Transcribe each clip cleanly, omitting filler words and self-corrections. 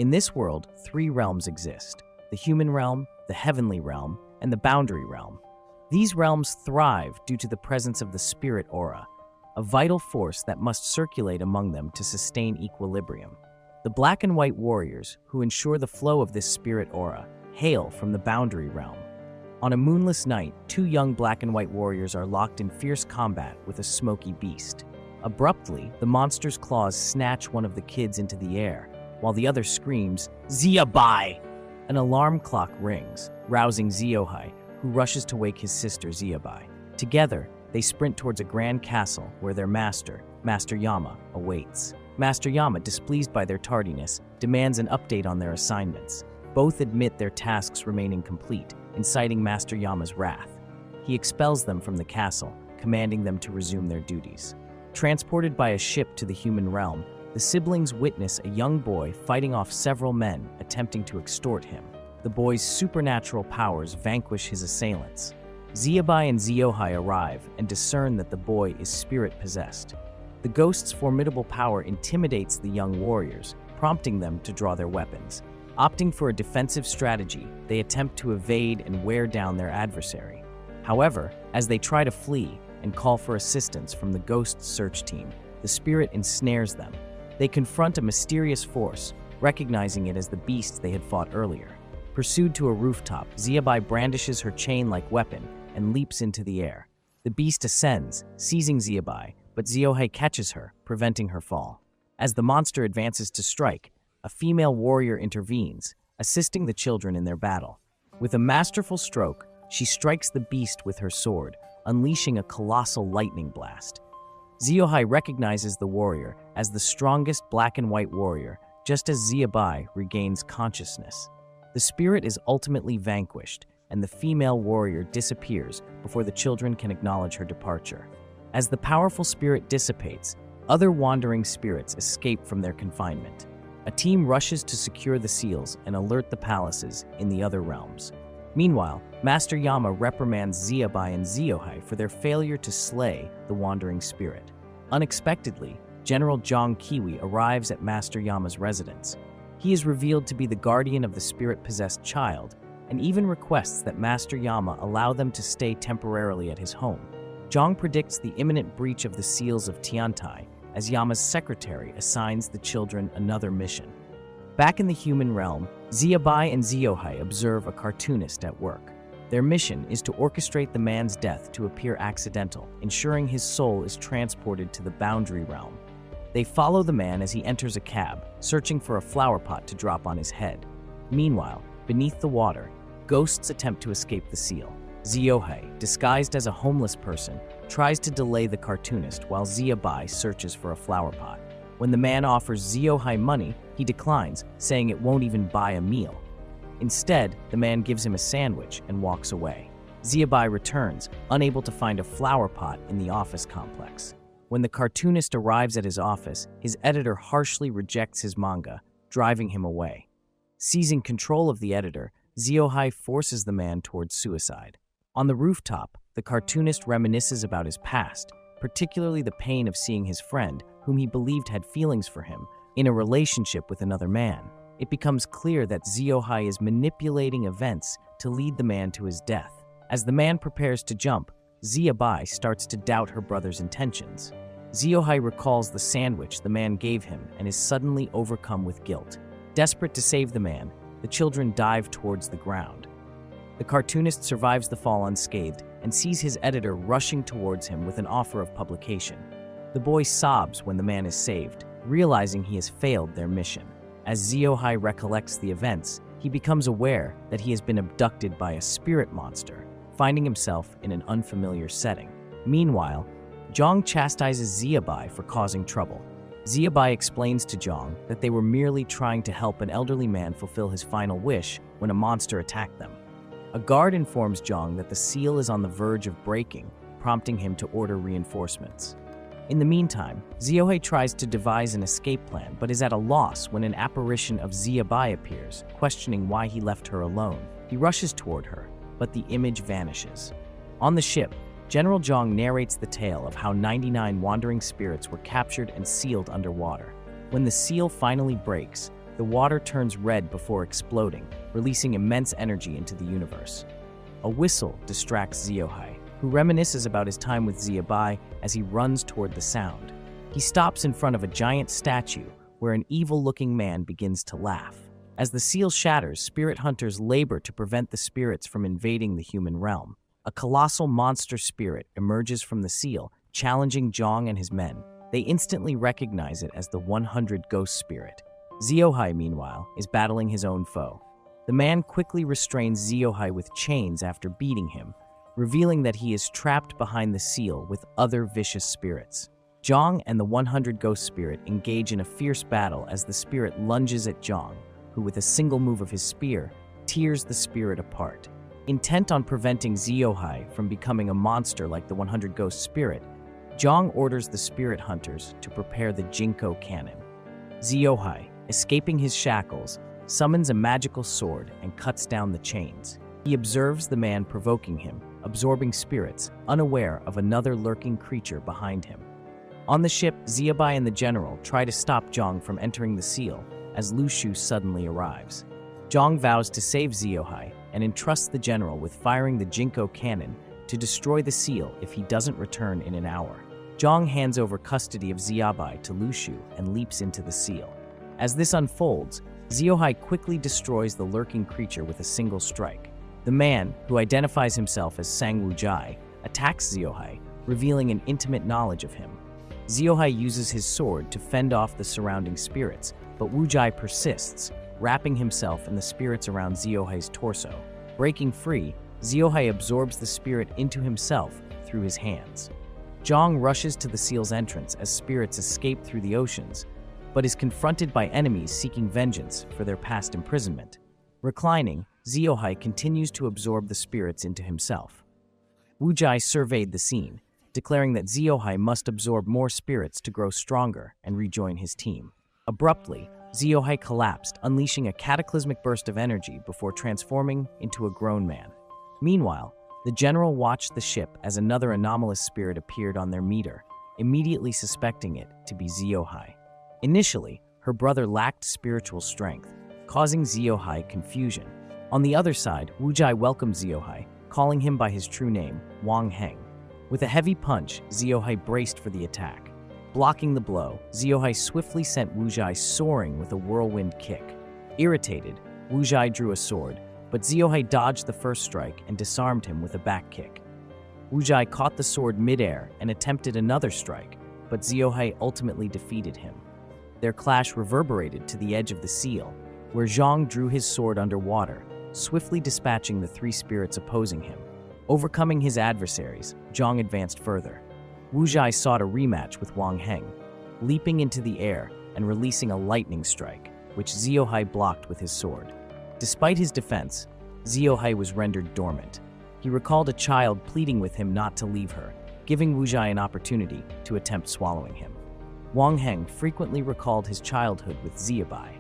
In this world, three realms exist: the human realm, the heavenly realm, and the boundary realm. These realms thrive due to the presence of the spirit aura, a vital force that must circulate among them to sustain equilibrium. The black and white warriors, who ensure the flow of this spirit aura, hail from the boundary realm. On a moonless night, two young black and white warriors are locked in fierce combat with a smoky beast. Abruptly, the monster's claws snatch one of the kids into the air, while the other screams, "Xiaobai!" An alarm clock rings, rousing Xiaohai, who rushes to wake his sister Xiaobai. Together, they sprint towards a grand castle where their master, Master Yama, awaits. Master Yama, displeased by their tardiness, demands an update on their assignments. Both admit their tasks remain incomplete, inciting Master Yama's wrath. He expels them from the castle, commanding them to resume their duties. Transported by a ship to the human realm, the siblings witness a young boy fighting off several men attempting to extort him. The boy's supernatural powers vanquish his assailants. Xiaobai and Xiaohai arrive and discern that the boy is spirit-possessed. The ghost's formidable power intimidates the young warriors, prompting them to draw their weapons. Opting for a defensive strategy, they attempt to evade and wear down their adversary. However, as they try to flee and call for assistance from the ghost's search team, the spirit ensnares them. They confront a mysterious force, recognizing it as the beast they had fought earlier. Pursued to a rooftop, Xiaobai brandishes her chain-like weapon and leaps into the air. The beast ascends, seizing Xiaobai, but Xiaohai catches her, preventing her fall. As the monster advances to strike, a female warrior intervenes, assisting the children in their battle. With a masterful stroke, she strikes the beast with her sword, unleashing a colossal lightning blast. Xiaohai recognizes the warrior as the strongest black and white warrior, just as Xiaobai regains consciousness. The spirit is ultimately vanquished, and the female warrior disappears before the children can acknowledge her departure. As the powerful spirit dissipates, other wandering spirits escape from their confinement. A team rushes to secure the seals and alert the palaces in the other realms. Meanwhile, Master Yama reprimands Xiaobai and Xiaohai for their failure to slay the wandering spirit. Unexpectedly, General Zhang Qiwi arrives at Master Yama's residence. He is revealed to be the guardian of the spirit-possessed child, and even requests that Master Yama allow them to stay temporarily at his home. Zhang predicts the imminent breach of the seals of Tiantai, as Yama's secretary assigns the children another mission. Back in the human realm, Xiaobai and Xiaohai observe a cartoonist at work. Their mission is to orchestrate the man's death to appear accidental, ensuring his soul is transported to the boundary realm. They follow the man as he enters a cab, searching for a flower pot to drop on his head. Meanwhile, beneath the water, ghosts attempt to escape the seal. Xiaohai, disguised as a homeless person, tries to delay the cartoonist while Xiaobai searches for a flower pot. When the man offers Xiaohai money, he declines, saying it won't even buy a meal. Instead, the man gives him a sandwich and walks away. Xiaobai returns, unable to find a flower pot in the office complex. When the cartoonist arrives at his office, his editor harshly rejects his manga, driving him away. Seizing control of the editor, Xiaohai forces the man towards suicide. On the rooftop, the cartoonist reminisces about his past, particularly the pain of seeing his friend, whom he believed had feelings for him, in a relationship with another man. It becomes clear that Xiaohai is manipulating events to lead the man to his death. As the man prepares to jump, Xiaobai starts to doubt her brother's intentions. Xiaohai recalls the sandwich the man gave him and is suddenly overcome with guilt. Desperate to save the man, the children dive towards the ground. The cartoonist survives the fall unscathed and sees his editor rushing towards him with an offer of publication. The boy sobs when the man is saved, realizing he has failed their mission. As Xiaohai recollects the events, he becomes aware that he has been abducted by a spirit monster, finding himself in an unfamiliar setting. Meanwhile, Zhang chastises Xiaobai for causing trouble. Xiaobai explains to Zhang that they were merely trying to help an elderly man fulfill his final wish when a monster attacked them. A guard informs Zhang that the seal is on the verge of breaking, prompting him to order reinforcements. In the meantime, Xiaohai tries to devise an escape plan but is at a loss when an apparition of Xiaobai appears, questioning why he left her alone. He rushes toward her, but the image vanishes. On the ship, General Zhang narrates the tale of how 99 wandering spirits were captured and sealed underwater. When the seal finally breaks, the water turns red before exploding, releasing immense energy into the universe. A whistle distracts Ziohai, who reminisces about his time with Xiaobai as he runs toward the sound. He stops in front of a giant statue where an evil-looking man begins to laugh. As the seal shatters, spirit hunters labor to prevent the spirits from invading the human realm. A colossal monster spirit emerges from the seal, challenging Zhang and his men. They instantly recognize it as the 100 Ghost Spirit. Ziohai, meanwhile, is battling his own foe. The man quickly restrains Ziohai with chains after beating him, revealing that he is trapped behind the seal with other vicious spirits. Zhang and the 100 Ghost Spirit engage in a fierce battle as the spirit lunges at Zhang, who with a single move of his spear, tears the spirit apart. Intent on preventing Ziohai from becoming a monster like the 100 Ghost Spirit, Zhang orders the spirit hunters to prepare the Jinko cannon. Ziohai, escaping his shackles, summons a magical sword and cuts down the chains. He observes the man provoking him, absorbing spirits, unaware of another lurking creature behind him. On the ship, Xiaobai and the general try to stop Zhang from entering the seal as Lu Shu suddenly arrives. Zhang vows to save Ziohai and entrusts the general with firing the Jinko cannon to destroy the seal if he doesn't return in an hour. Zhang hands over custody of Xiaobai to Lu Shu and leaps into the seal. As this unfolds, Ziohai quickly destroys the lurking creature with a single strike. The man, who identifies himself as Sang Wujai, attacks Ziohai, revealing an intimate knowledge of him. Ziohai uses his sword to fend off the surrounding spirits, but Wujai persists, wrapping himself in the spirits around Ziohai's torso. Breaking free, Ziohai absorbs the spirit into himself through his hands. Zhang rushes to the seal's entrance as spirits escape through the oceans, but is confronted by enemies seeking vengeance for their past imprisonment. Reclining, Ziohai continues to absorb the spirits into himself. Wujai surveyed the scene, declaring that Ziohai must absorb more spirits to grow stronger and rejoin his team. Abruptly, Ziohai collapsed, unleashing a cataclysmic burst of energy before transforming into a grown man. Meanwhile, the general watched the ship as another anomalous spirit appeared on their meter, immediately suspecting it to be Ziohai. Initially, her brother lacked spiritual strength, causing Ziohai confusion. On the other side, Wujai welcomed Ziohai, calling him by his true name, Wang Heng. With a heavy punch, Ziohai braced for the attack. Blocking the blow, Ziohai swiftly sent Wujai soaring with a whirlwind kick. Irritated, Wujai drew a sword, but Ziohai dodged the first strike and disarmed him with a back kick. Wujai caught the sword midair and attempted another strike, but Ziohai ultimately defeated him. Their clash reverberated to the edge of the seal, where Zhang drew his sword underwater, swiftly dispatching the three spirits opposing him. Overcoming his adversaries, Zhang advanced further. Wujai sought a rematch with Wang Heng, leaping into the air and releasing a lightning strike, which Ziohai blocked with his sword. Despite his defense, Ziohai was rendered dormant. He recalled a child pleading with him not to leave her, giving Wujai an opportunity to attempt swallowing him. Wang Heng frequently recalled his childhood with Xiaobai.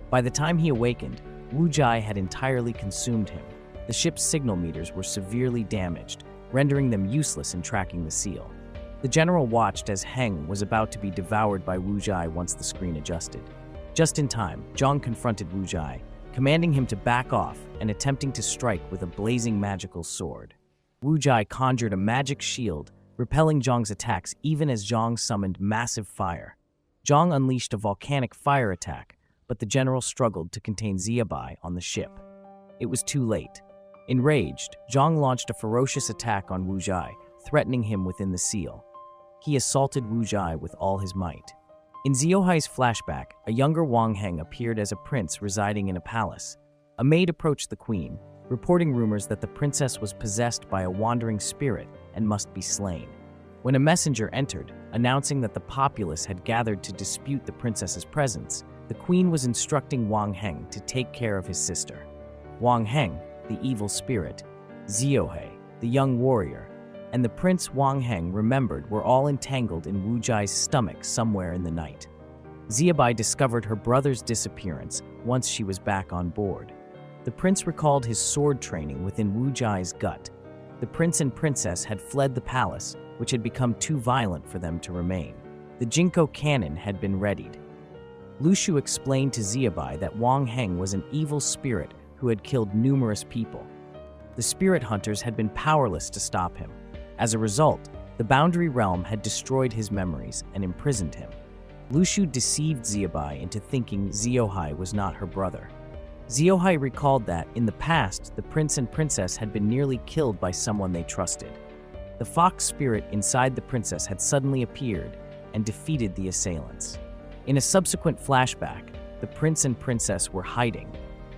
By the time he awakened, Wujai had entirely consumed him. The ship's signal meters were severely damaged, rendering them useless in tracking the seal. The general watched as Heng was about to be devoured by Wujai once the screen adjusted. Just in time, Zhang confronted Wujai, commanding him to back off and attempting to strike with a blazing magical sword. Wujai conjured a magic shield, repelling Zhang's attacks even as Zhang summoned massive fire. Zhang unleashed a volcanic fire attack, but the general struggled to contain Xiaobai on the ship. It was too late. Enraged, Zhang launched a ferocious attack on Wujai, threatening him within the seal. He assaulted Wujai with all his might. In Ziohai's flashback, a younger Wang Heng appeared as a prince residing in a palace. A maid approached the queen, reporting rumors that the princess was possessed by a wandering spirit and must be slain. When a messenger entered, announcing that the populace had gathered to dispute the princess's presence, the queen was instructing Wang Heng to take care of his sister. Wang Heng, the evil spirit, Ziohai, the young warrior, and the prince Wang Heng remembered were all entangled in Wujai's stomach somewhere in the night. Xiaobai discovered her brother's disappearance once she was back on board. The prince recalled his sword training within Wujai's gut. The prince and princess had fled the palace, which had become too violent for them to remain. The Jinko cannon had been readied. Lu Shu explained to Xiaobai that Wang Heng was an evil spirit who had killed numerous people. The spirit hunters had been powerless to stop him. As a result, the Boundary Realm had destroyed his memories and imprisoned him. Lu Shu deceived Xiaobai into thinking Xiaohai was not her brother. Xiaohai recalled that, in the past, the prince and princess had been nearly killed by someone they trusted. The fox spirit inside the princess had suddenly appeared and defeated the assailants. In a subsequent flashback, the prince and princess were hiding.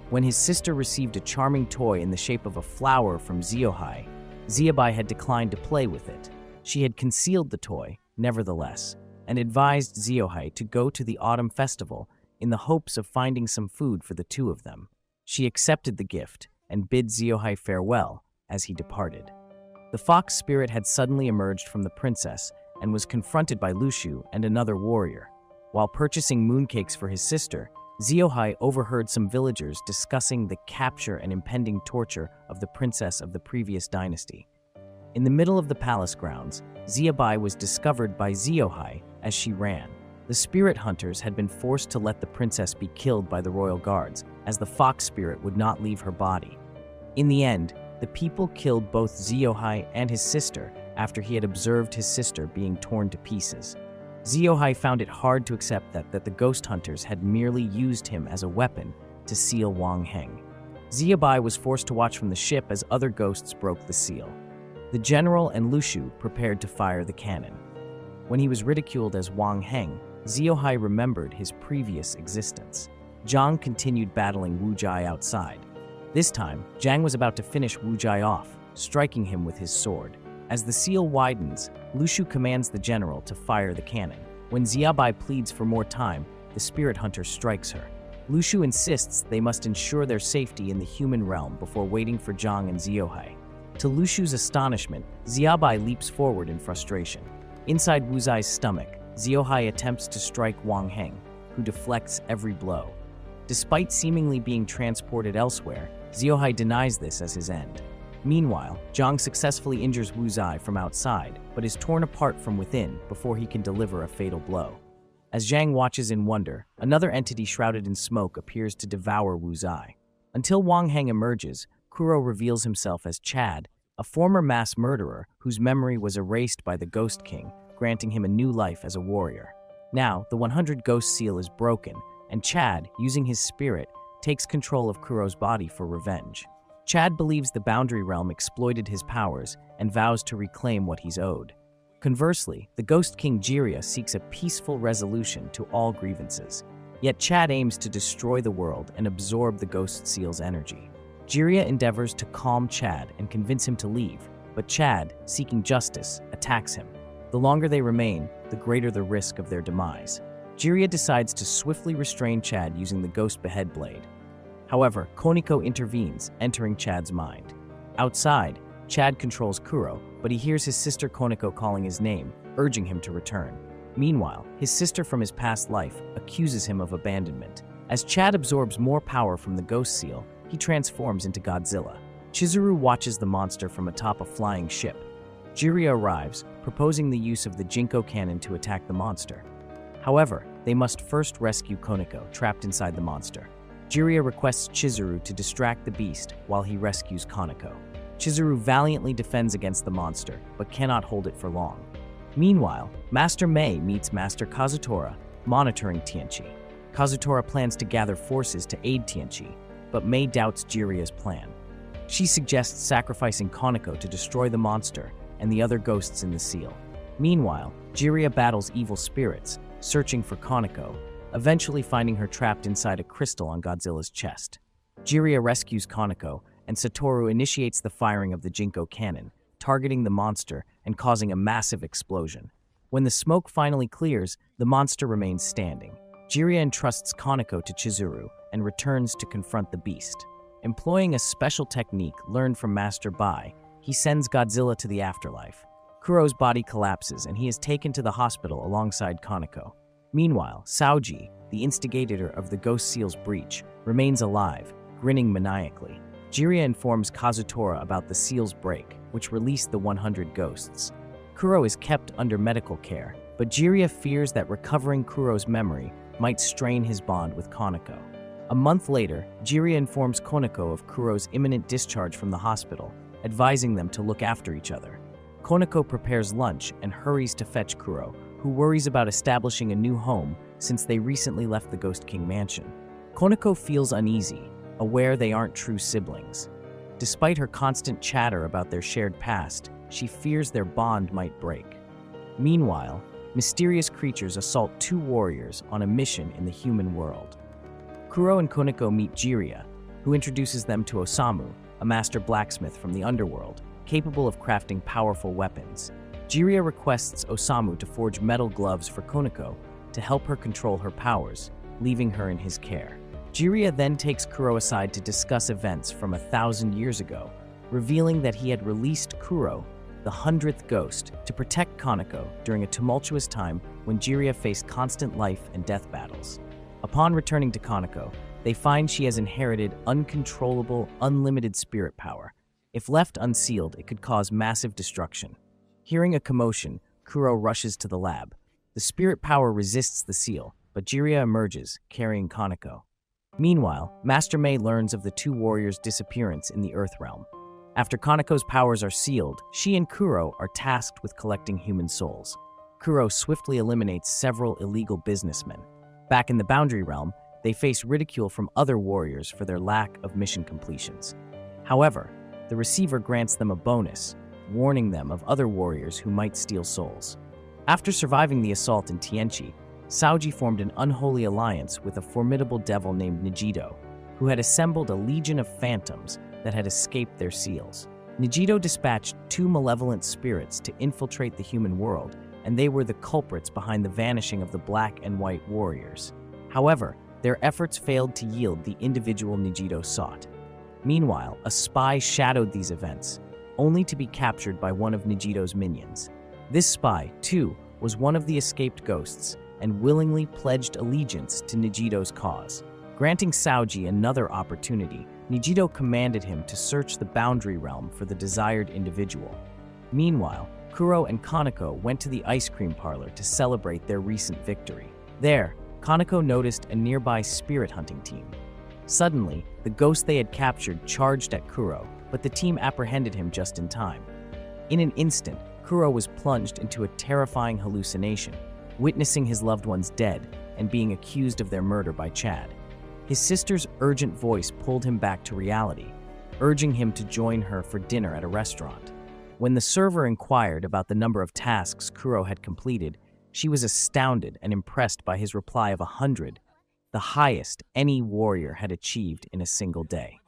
When his sister received a charming toy in the shape of a flower from Xiaohai, Xiaobai had declined to play with it. She had concealed the toy, nevertheless, and advised Xiaohai to go to the autumn festival in the hopes of finding some food for the two of them. She accepted the gift and bid Xiaohai farewell as he departed. The fox spirit had suddenly emerged from the princess and was confronted by Lu Shu and another warrior. While purchasing mooncakes for his sister, Xiaohai overheard some villagers discussing the capture and impending torture of the princess of the previous dynasty. In the middle of the palace grounds, Xiaobai was discovered by Xiaohai as she ran. The spirit hunters had been forced to let the princess be killed by the royal guards, as the fox spirit would not leave her body. In the end, the people killed both Xiaohai and his sister after he had observed his sister being torn to pieces. Xiaohai found it hard to accept that the ghost hunters had merely used him as a weapon to seal Wang Heng. Xiaobai was forced to watch from the ship as other ghosts broke the seal. The general and Lu Shu prepared to fire the cannon. When he was ridiculed as Wang Heng, Xiaohai remembered his previous existence. Zhang continued battling Wu Jai outside. This time, Zhang was about to finish Wu Jai off, striking him with his sword. As the seal widens, Lu Shu commands the general to fire the cannon. When Xiaobai pleads for more time, the spirit hunter strikes her. Lu Shu insists they must ensure their safety in the human realm before waiting for Zhang and Xiaohai. To Lu Shu's astonishment, Xiaobai leaps forward in frustration. Inside Wu Zai's stomach, Xiaohai attempts to strike Wang Heng, who deflects every blow. Despite seemingly being transported elsewhere, Xiaohai denies this as his end. Meanwhile, Zhang successfully injures Wu Zai from outside, but is torn apart from within before he can deliver a fatal blow. As Zhang watches in wonder, another entity shrouded in smoke appears to devour Wu Zai. Until Wang Heng emerges, Kuro reveals himself as Chad, a former mass murderer whose memory was erased by the Ghost King, granting him a new life as a warrior. Now, the 100 Ghost Seal is broken, and Chad, using his spirit, takes control of Kuro's body for revenge. Chad believes the Boundary Realm exploited his powers and vows to reclaim what he's owed. Conversely, the Ghost King Jiria seeks a peaceful resolution to all grievances. Yet Chad aims to destroy the world and absorb the Ghost Seal's energy. Jiria endeavors to calm Chad and convince him to leave, but Chad, seeking justice, attacks him. The longer they remain, the greater the risk of their demise. Jiria decides to swiftly restrain Chad using the Ghost Behead Blade. However, Koniko intervenes, entering Chad's mind. Outside, Chad controls Kuro, but he hears his sister Koniko calling his name, urging him to return. Meanwhile, his sister from his past life accuses him of abandonment. As Chad absorbs more power from the Ghost Seal, he transforms into Godzilla. Chizuru watches the monster from atop a flying ship. Jiria arrives, proposing the use of the Jinko cannon to attack the monster. However, they must first rescue Koniko, trapped inside the monster. Jiria requests Chizuru to distract the beast while he rescues Koniko. Chizuru valiantly defends against the monster, but cannot hold it for long. Meanwhile, Master Mei meets Master Kazutora, monitoring Tianqi. Kazutora plans to gather forces to aid Tianqi, but Mei doubts Jiria's plan. She suggests sacrificing Koniko to destroy the monster and the other ghosts in the seal. Meanwhile, Jiria battles evil spirits, searching for Koniko, eventually finding her trapped inside a crystal on Godzilla's chest. Jiria rescues Koniko, and Satoru initiates the firing of the Jinko cannon, targeting the monster and causing a massive explosion. When the smoke finally clears, the monster remains standing. Jiria entrusts Koniko to Chizuru and returns to confront the beast. Employing a special technique learned from Master Bai, he sends Godzilla to the afterlife. Kuro's body collapses and he is taken to the hospital alongside Koniko. Meanwhile, Saoji, the instigator of the Ghost Seal's breach, remains alive, grinning maniacally. Jiria informs Kazutora about the seal's break, which released the 100 ghosts. Kuro is kept under medical care, but Jiria fears that recovering Kuro's memory might strain his bond with Konako. A month later, Jiraiya informs Konako of Kuro's imminent discharge from the hospital, advising them to look after each other. Konako prepares lunch and hurries to fetch Kuro, who worries about establishing a new home since they recently left the Ghost King mansion. Konako feels uneasy, aware they aren't true siblings. Despite her constant chatter about their shared past, she fears their bond might break. Meanwhile, mysterious creatures assault two warriors on a mission in the human world. Kuro and Konako meet Jiraiya, who introduces them to Osamu, a master blacksmith from the underworld, capable of crafting powerful weapons. Jiraiya requests Osamu to forge metal gloves for Konako to help her control her powers, leaving her in his care. Jiraiya then takes Kuro aside to discuss events from 1,000 years ago, revealing that he had released Kuro, the 100th ghost, to protect Konako during a tumultuous time when Jiraiya faced constant life and death battles. Upon returning to Konako, they find she has inherited uncontrollable, unlimited spirit power. If left unsealed, it could cause massive destruction. Hearing a commotion, Kuro rushes to the lab. The spirit power resists the seal, but Jiraiya emerges, carrying Konako. Meanwhile, Master Mei learns of the two warriors' disappearance in the Earth Realm. After Konako's powers are sealed, she and Kuro are tasked with collecting human souls. Kuro swiftly eliminates several illegal businessmen. Back in the Boundary Realm, they face ridicule from other warriors for their lack of mission completions. However, the receiver grants them a bonus, warning them of other warriors who might steal souls. After surviving the assault in Tianchi, Saoji formed an unholy alliance with a formidable devil named Nijito, who had assembled a legion of phantoms that had escaped their seals. Nijito dispatched two malevolent spirits to infiltrate the human world, and they were the culprits behind the vanishing of the black and white warriors. However, their efforts failed to yield the individual Nijito sought. Meanwhile, a spy shadowed these events, only to be captured by one of Nijito's minions. This spy, too, was one of the escaped ghosts, and willingly pledged allegiance to Nijito's cause. Granting Saoji another opportunity, Nijito commanded him to search the Boundary Realm for the desired individual. Meanwhile, Kuro and Konako went to the ice cream parlor to celebrate their recent victory. There, Konako noticed a nearby spirit hunting team. Suddenly, the ghost they had captured charged at Kuro, but the team apprehended him just in time. In an instant, Kuro was plunged into a terrifying hallucination, witnessing his loved ones dead and being accused of their murder by Chad. His sister's urgent voice pulled him back to reality, urging him to join her for dinner at a restaurant. When the server inquired about the number of tasks Kuro had completed, she was astounded and impressed by his reply of 100, the highest any warrior had achieved in a single day.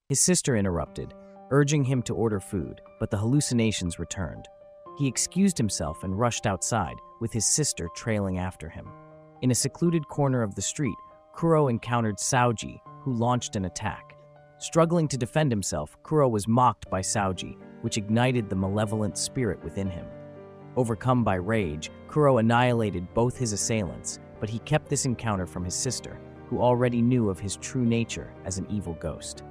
His sister interrupted, urging him to order food, but the hallucinations returned. He excused himself and rushed outside, with his sister trailing after him. In a secluded corner of the street, Kuro encountered Saoji, who launched an attack. Struggling to defend himself, Kuro was mocked by Saoji, which ignited the malevolent spirit within him. Overcome by rage, Kuro annihilated both his assailants, but he kept this encounter from his sister, who already knew of his true nature as an evil ghost.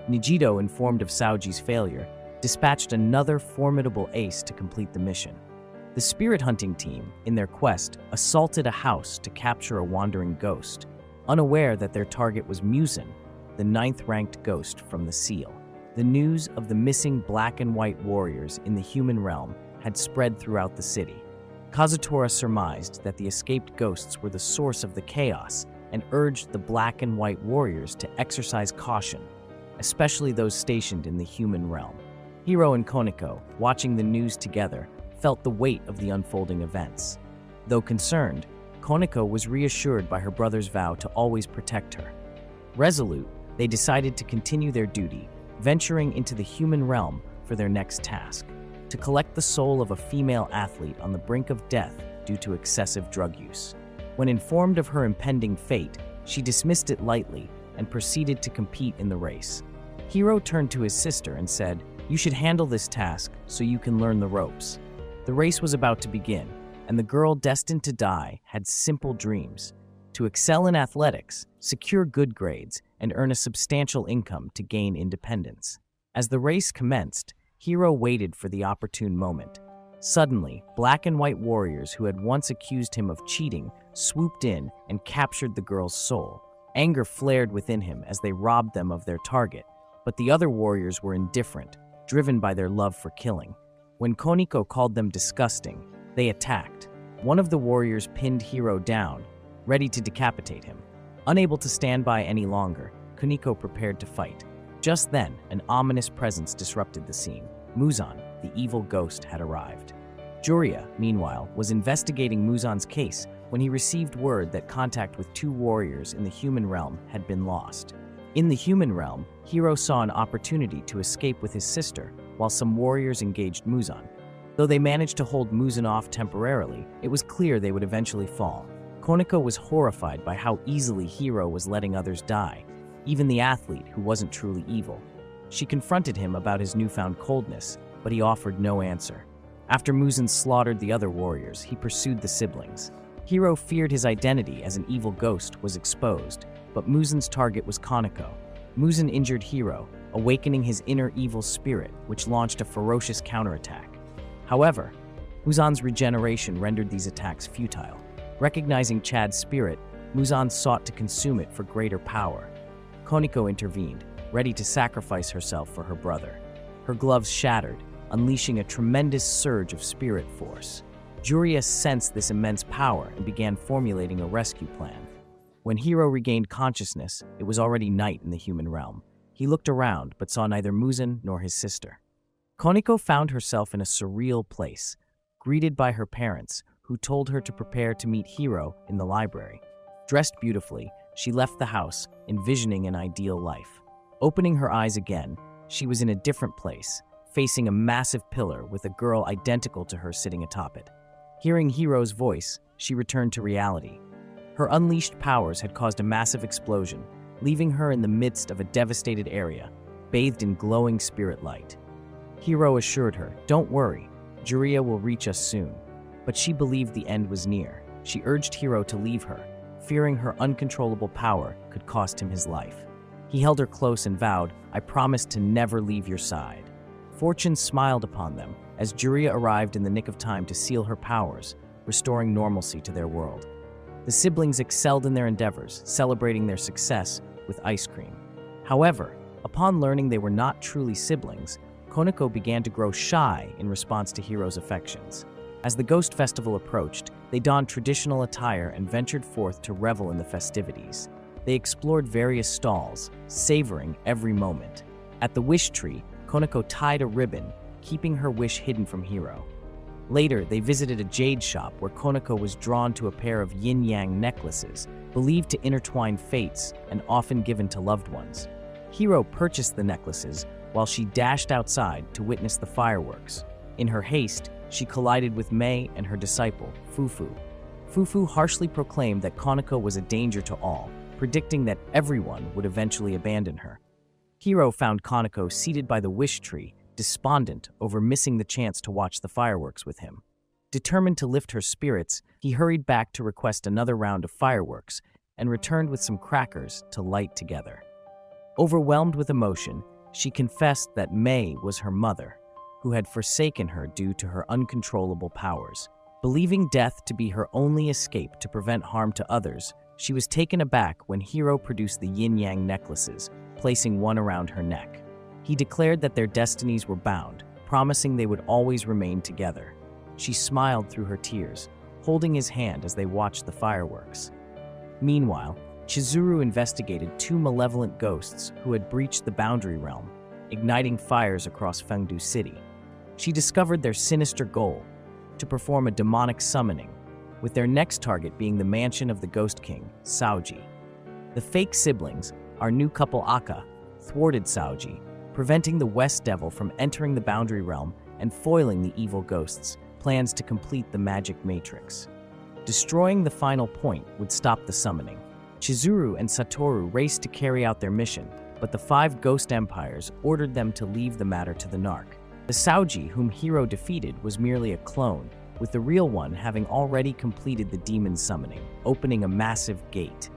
Nijito, informed of Saoji's failure, dispatched another formidable ace to complete the mission. The spirit hunting team, in their quest, assaulted a house to capture a wandering ghost, unaware that their target was Muzan, the 9th-ranked ghost from the Seal. The news of the missing black and white warriors in the human realm had spread throughout the city. Kazutora surmised that the escaped ghosts were the source of the chaos and urged the black and white warriors to exercise caution, especially those stationed in the human realm. Hiro and Konako, watching the news together, felt the weight of the unfolding events. Though concerned, Konako was reassured by her brother's vow to always protect her. Resolute, they decided to continue their duty, venturing into the human realm for their next task: to collect the soul of a female athlete on the brink of death due to excessive drug use. When informed of her impending fate, she dismissed it lightly and proceeded to compete in the race. Hiro turned to his sister and said, "You should handle this task so you can learn the ropes." The race was about to begin, and the girl destined to die had simple dreams: to excel in athletics, secure good grades, and earn a substantial income to gain independence. As the race commenced, Hiro waited for the opportune moment. Suddenly, black and white warriors who had once accused him of cheating swooped in and captured the girl's soul. Anger flared within him as they robbed them of their target, but the other warriors were indifferent, driven by their love for killing. When Koniko called them disgusting, they attacked. One of the warriors pinned Hiro down, ready to decapitate him. Unable to stand by any longer, Koniko prepared to fight. Just then, an ominous presence disrupted the scene. Muzan, the evil ghost, had arrived. Jiraiya, meanwhile, was investigating Muzan's case when he received word that contact with two warriors in the human realm had been lost. In the human realm, Hiro saw an opportunity to escape with his sister, while some warriors engaged Muzan. Though they managed to hold Muzan off temporarily, it was clear they would eventually fall. Koniko was horrified by how easily Hiro was letting others die, even the athlete who wasn't truly evil. She confronted him about his newfound coldness, but he offered no answer. After Muzan slaughtered the other warriors, he pursued the siblings. Hiro feared his identity as an evil ghost was exposed, but Muzan's target was Koniko. Muzan injured Hiro, awakening his inner evil spirit, which launched a ferocious counterattack. However, Muzan's regeneration rendered these attacks futile. Recognizing Chad's spirit, Muzan sought to consume it for greater power. Koniko intervened, ready to sacrifice herself for her brother. Her gloves shattered, unleashing a tremendous surge of spirit force. Jiraiya sensed this immense power and began formulating a rescue plan. When Hiro regained consciousness, it was already night in the human realm. He looked around but saw neither Muzan nor his sister. Koniko found herself in a surreal place, greeted by her parents, who told her to prepare to meet Hiro in the library. Dressed beautifully, she left the house, envisioning an ideal life. Opening her eyes again, she was in a different place, facing a massive pillar with a girl identical to her sitting atop it. Hearing Hiro's voice, she returned to reality. Her unleashed powers had caused a massive explosion, leaving her in the midst of a devastated area, bathed in glowing spirit light. Hiro assured her, "Don't worry, Jiraiya will reach us soon." But she believed the end was near. She urged Hiro to leave her, fearing her uncontrollable power could cost him his life. He held her close and vowed, "I promise to never leave your side." Fortune smiled upon them as Jiraiya arrived in the nick of time to seal her powers, restoring normalcy to their world. The siblings excelled in their endeavors, celebrating their success with ice cream. However, upon learning they were not truly siblings, Koniko began to grow shy in response to Hiro's affections. As the Ghost Festival approached, they donned traditional attire and ventured forth to revel in the festivities. They explored various stalls, savoring every moment. At the wish tree, Koniko tied a ribbon, keeping her wish hidden from Hiro. Later, they visited a jade shop where Koniko was drawn to a pair of yin-yang necklaces, believed to intertwine fates and often given to loved ones. Hiro purchased the necklaces while she dashed outside to witness the fireworks. In her haste, she collided with Mei and her disciple, Fufu. Fufu harshly proclaimed that Koniko was a danger to all, predicting that everyone would eventually abandon her. Hiro found Koniko seated by the wish tree, despondent over missing the chance to watch the fireworks with him. Determined to lift her spirits, he hurried back to request another round of fireworks and returned with some crackers to light together. Overwhelmed with emotion, she confessed that Mei was her mother, who had forsaken her due to her uncontrollable powers. Believing death to be her only escape to prevent harm to others, she was taken aback when Hiro produced the yin-yang necklaces, placing one around her neck. He declared that their destinies were bound, promising they would always remain together. She smiled through her tears, holding his hand as they watched the fireworks. Meanwhile, Chizuru investigated two malevolent ghosts who had breached the boundary realm, igniting fires across Fengdu City. She discovered their sinister goal, to perform a demonic summoning, with their next target being the mansion of the Ghost King, Saoji. The fake siblings, our new couple Akka, thwarted Saoji, preventing the West Devil from entering the boundary realm and foiling the evil ghost's plans to complete the magic matrix. Destroying the final point would stop the summoning. Chizuru and Satoru raced to carry out their mission, but the five ghost empires ordered them to leave the matter to the Narc. The Saoji whom Hiro defeated was merely a clone, with the real one having already completed the demon summoning, opening a massive gate.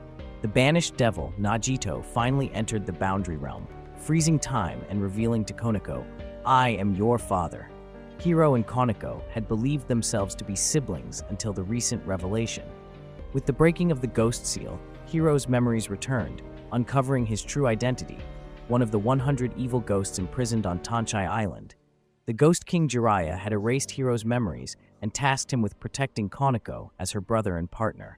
The banished devil, Najito, finally entered the boundary realm, freezing time and revealing to Koniko, "I am your father." Hiro and Koniko had believed themselves to be siblings until the recent revelation. With the breaking of the Ghost Seal, Hiro's memories returned, uncovering his true identity, one of the 100 evil ghosts imprisoned on Tanchai Island. The Ghost King Jiraiya had erased Hiro's memories and tasked him with protecting Konako as her brother and partner.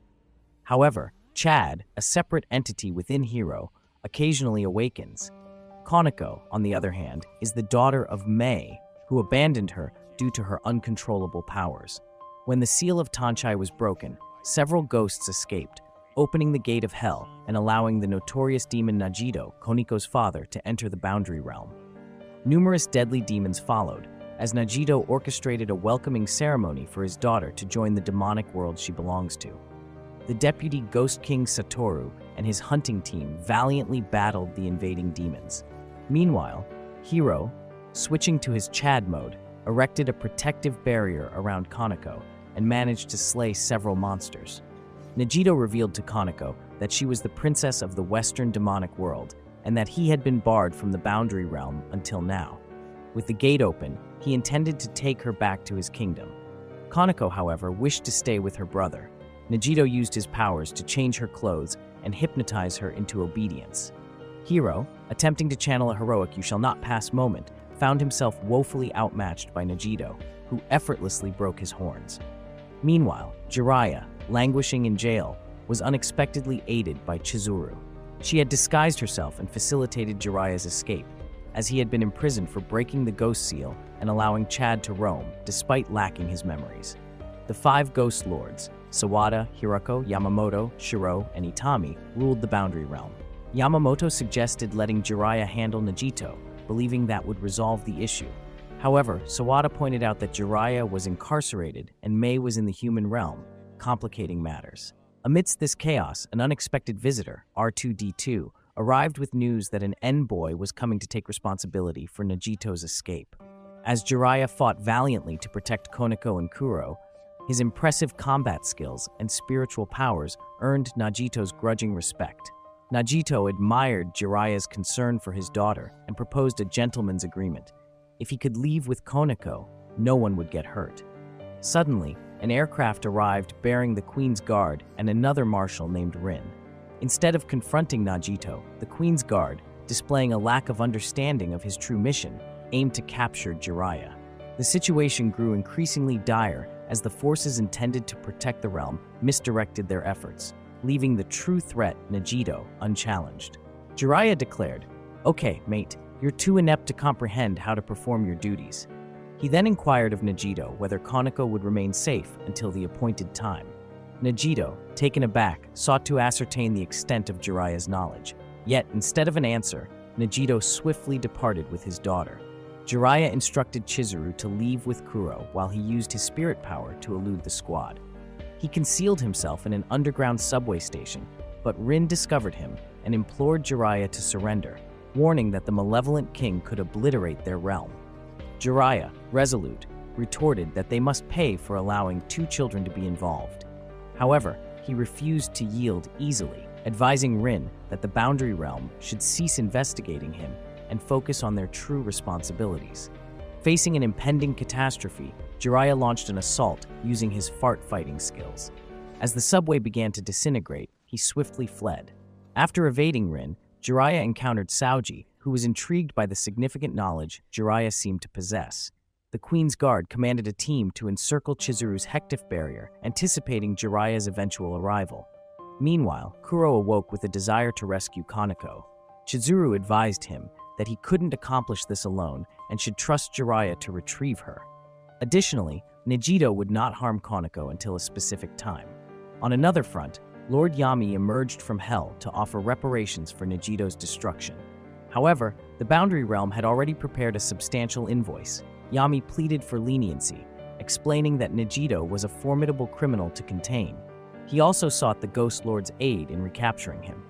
However, Chad, a separate entity within Hiro, occasionally awakens. Konako, on the other hand, is the daughter of Mei, who abandoned her due to her uncontrollable powers. When the seal of Tanchai was broken, several ghosts escaped, opening the gate of hell and allowing the notorious demon Najito, Koniko's father, to enter the Boundary Realm. Numerous deadly demons followed, as Najito orchestrated a welcoming ceremony for his daughter to join the demonic world she belongs to. The deputy Ghost King Satoru and his hunting team valiantly battled the invading demons. Meanwhile, Hiro, switching to his Chad mode, erected a protective barrier around Konako and managed to slay several monsters. Najito revealed to Konako that she was the princess of the Western demonic world and that he had been barred from the Boundary Realm until now. With the gate open, he intended to take her back to his kingdom. Konako, however, wished to stay with her brother. Najito used his powers to change her clothes and hypnotize her into obedience. Hiro, attempting to channel a heroic "you shall not pass" moment, found himself woefully outmatched by Najito, who effortlessly broke his horns. Meanwhile, Jiraiya, languishing in jail, was unexpectedly aided by Chizuru. She had disguised herself and facilitated Jiraiya's escape, as he had been imprisoned for breaking the Ghost Seal and allowing Chad to roam, despite lacking his memories. The 5 Ghost Lords, Sawada, Hirako, Yamamoto, Shiro, and Itami, ruled the Boundary Realm. Yamamoto suggested letting Jiraiya handle Najito, believing that would resolve the issue. However, Sawada pointed out that Jiraiya was incarcerated and Mei was in the human realm, complicating matters. Amidst this chaos, an unexpected visitor, R2-D2, arrived with news that an N-boy was coming to take responsibility for Najito's escape. As Jiraiya fought valiantly to protect Konako and Kuro, his impressive combat skills and spiritual powers earned Najito's grudging respect. Najito admired Jiraiya's concern for his daughter and proposed a gentleman's agreement. If he could leave with Konako, no one would get hurt. Suddenly, an aircraft arrived bearing the Queen's Guard and another marshal named Rin. Instead of confronting Najito, the Queen's Guard, displaying a lack of understanding of his true mission, aimed to capture Jiraiya. The situation grew increasingly dire as the forces intended to protect the realm misdirected their efforts, leaving the true threat, Najito, unchallenged. Jiraiya declared, "Okay, mate, you're too inept to comprehend how to perform your duties." He then inquired of Najito whether Konako would remain safe until the appointed time. Najito, taken aback, sought to ascertain the extent of Jiraiya's knowledge. Yet, instead of an answer, Najito swiftly departed with his daughter. Jiraiya instructed Chizuru to leave with Kuro while he used his spirit power to elude the squad. He concealed himself in an underground subway station, but Rin discovered him and implored Jiraiya to surrender, warning that the malevolent king could obliterate their realm. Jiraiya, resolute, retorted that they must pay for allowing 2 children to be involved. However, he refused to yield easily, advising Rin that the Boundary Realm should cease investigating him and focus on their true responsibilities. Facing an impending catastrophe, Jiraiya launched an assault using his fart-fighting skills. As the subway began to disintegrate, he swiftly fled. After evading Rin, Jiraiya encountered Saoji, who was intrigued by the significant knowledge Jiraiya seemed to possess. The Queen's Guard commanded a team to encircle Chizuru's Hectif barrier, anticipating Jiraiya's eventual arrival. Meanwhile, Kuro awoke with a desire to rescue Konako. Chizuru advised him that he couldn't accomplish this alone and should trust Jiraiya to retrieve her. Additionally, Najito would not harm Konako until a specific time. On another front, Lord Yami emerged from Hell to offer reparations for Najito's destruction. However, the Boundary Realm had already prepared a substantial invoice. Yami pleaded for leniency, explaining that Najito was a formidable criminal to contain. He also sought the Ghost Lord's aid in recapturing him.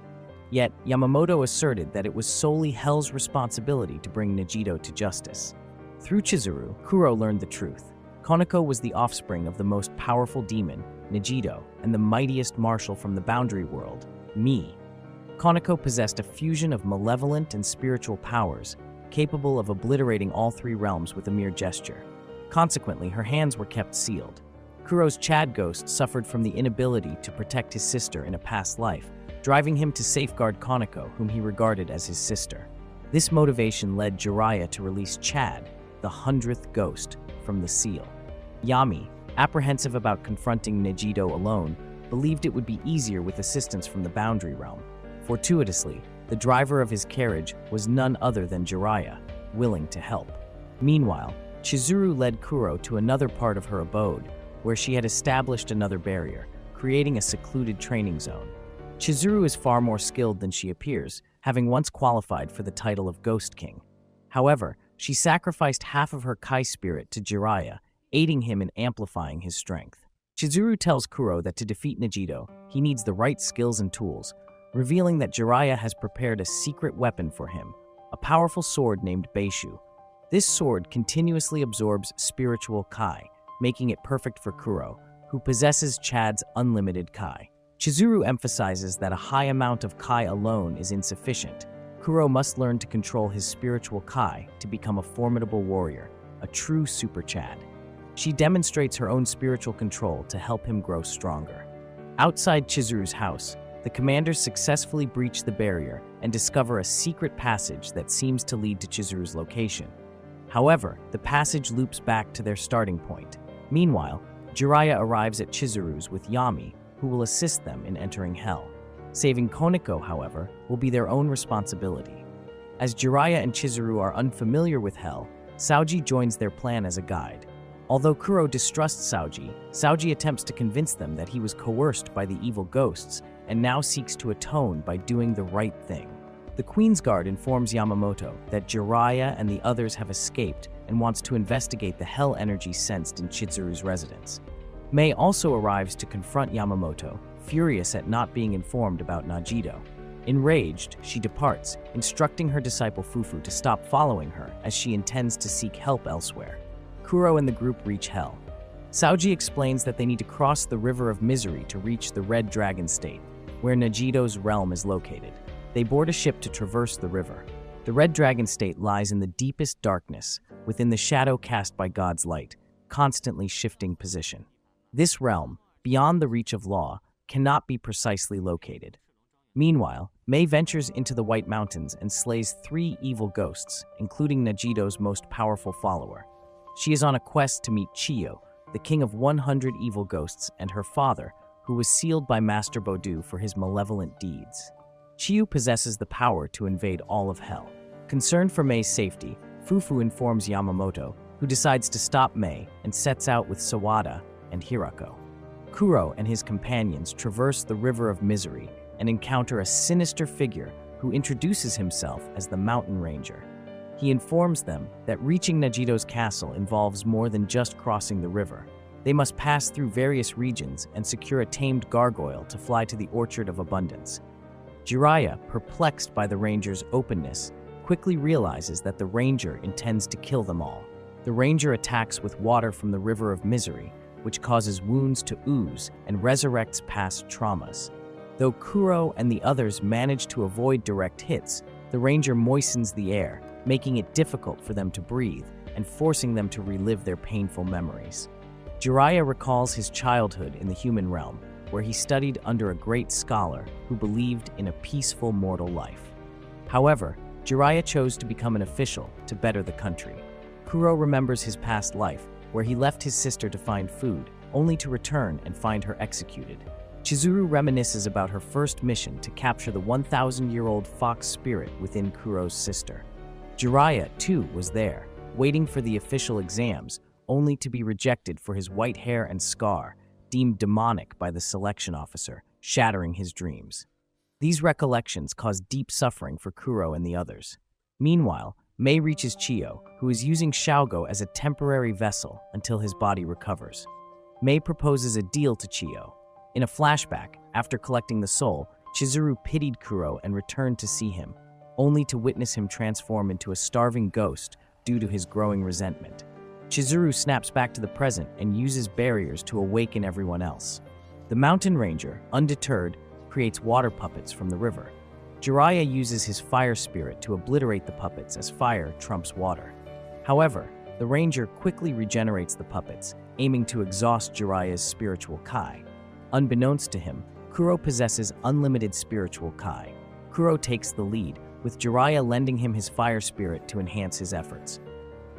Yet, Yamamoto asserted that it was solely Hell's responsibility to bring Najito to justice. Through Chizuru, Kuro learned the truth. Konako was the offspring of the most powerful demon, Najito, and the mightiest marshal from the Boundary World, Mi. Konako possessed a fusion of malevolent and spiritual powers, capable of obliterating all 3 realms with a mere gesture. Consequently, her hands were kept sealed. Kuro's Chad ghost suffered from the inability to protect his sister in a past life, driving him to safeguard Konako, whom he regarded as his sister. This motivation led Jiraiya to release Chad, the 100th ghost, from the seal. Yami, apprehensive about confronting Nejido alone, believed it would be easier with assistance from the Boundary Realm. Fortuitously, the driver of his carriage was none other than Jiraiya, willing to help. Meanwhile, Chizuru led Kuro to another part of her abode, where she had established another barrier, creating a secluded training zone. Chizuru is far more skilled than she appears, having once qualified for the title of Ghost King. However, she sacrificed half of her Kai spirit to Jiraiya, aiding him in amplifying his strength. Chizuru tells Kuro that to defeat Nejido, he needs the right skills and tools, revealing that Jiraiya has prepared a secret weapon for him, a powerful sword named Beishu. This sword continuously absorbs spiritual Kai, making it perfect for Kuro, who possesses Chad's unlimited Kai. Chizuru emphasizes that a high amount of Kai alone is insufficient. Kuro must learn to control his spiritual Kai to become a formidable warrior, a true Super Chad. She demonstrates her own spiritual control to help him grow stronger. Outside Chizuru's house, the commanders successfully breach the barrier and discover a secret passage that seems to lead to Chizuru's location. However, the passage loops back to their starting point. Meanwhile, Jiraiya arrives at Chizuru's with Yami, who will assist them in entering Hell. Saving Konako, however, will be their own responsibility. As Jiraiya and Chizuru are unfamiliar with Hell, Saoji joins their plan as a guide. Although Kuro distrusts Saoji, Saoji attempts to convince them that he was coerced by the evil ghosts and now seeks to atone by doing the right thing. The Queen's Guard informs Yamamoto that Jiraiya and the others have escaped and wants to investigate the hell energy sensed in Chizuru's residence. Mei also arrives to confront Yamamoto, furious at not being informed about Nejido. Enraged, she departs, instructing her disciple Fufu to stop following her as she intends to seek help elsewhere. Kuro and the group reach Hell. Saoji explains that they need to cross the River of Misery to reach the Red Dragon State, where Nejido's realm is located. They board a ship to traverse the river. The Red Dragon State lies in the deepest darkness, within the shadow cast by God's light, constantly shifting position. This realm, beyond the reach of law, cannot be precisely located. Meanwhile, Mei ventures into the White Mountains and slays 3 evil ghosts, including Nejido's most powerful follower. She is on a quest to meet Chiyo, the king of 100 evil ghosts, and her father, who was sealed by Master Bodu for his malevolent deeds. Chiyo possesses the power to invade all of Hell. Concerned for Mei's safety, Fufu informs Yamamoto, who decides to stop Mei and sets out with Sawada and Hirako. Kuro and his companions traverse the River of Misery and encounter a sinister figure who introduces himself as the Mountain Ranger. He informs them that reaching Nejido's castle involves more than just crossing the river. They must pass through various regions and secure a tamed gargoyle to fly to the Orchard of Abundance. Jiraiya, perplexed by the ranger's openness, quickly realizes that the ranger intends to kill them all. The ranger attacks with water from the River of Misery, which causes wounds to ooze and resurrects past traumas. Though Kuro and the others manage to avoid direct hits, the ranger moistens the air, making it difficult for them to breathe and forcing them to relive their painful memories. Jiraiya recalls his childhood in the human realm, where he studied under a great scholar who believed in a peaceful mortal life. However, Jiraiya chose to become an official to better the country. Kuro remembers his past life, where he left his sister to find food, only to return and find her executed. Chizuru reminisces about her first mission to capture the 1,000-year-old fox spirit within Kuro's sister. Jiraiya, too, was there, waiting for the official exams, only to be rejected for his white hair and scar, deemed demonic by the selection officer, shattering his dreams. These recollections cause deep suffering for Kuro and the others. Meanwhile, Mei reaches Chiyo, who is using Xiaogo as a temporary vessel until his body recovers. Mei proposes a deal to Chiyo. In a flashback, after collecting the soul, Chizuru pitied Kuro and returned to see him, only to witness him transform into a starving ghost due to his growing resentment. Chizuru snaps back to the present and uses barriers to awaken everyone else. The Mountain Ranger, undeterred, creates water puppets from the river. Jiraiya uses his fire spirit to obliterate the puppets as fire trumps water. However, the ranger quickly regenerates the puppets, aiming to exhaust Jiraiya's spiritual Kai. Unbeknownst to him, Kuro possesses unlimited spiritual Kai. Kuro takes the lead, with Jiraiya lending him his fire spirit to enhance his efforts.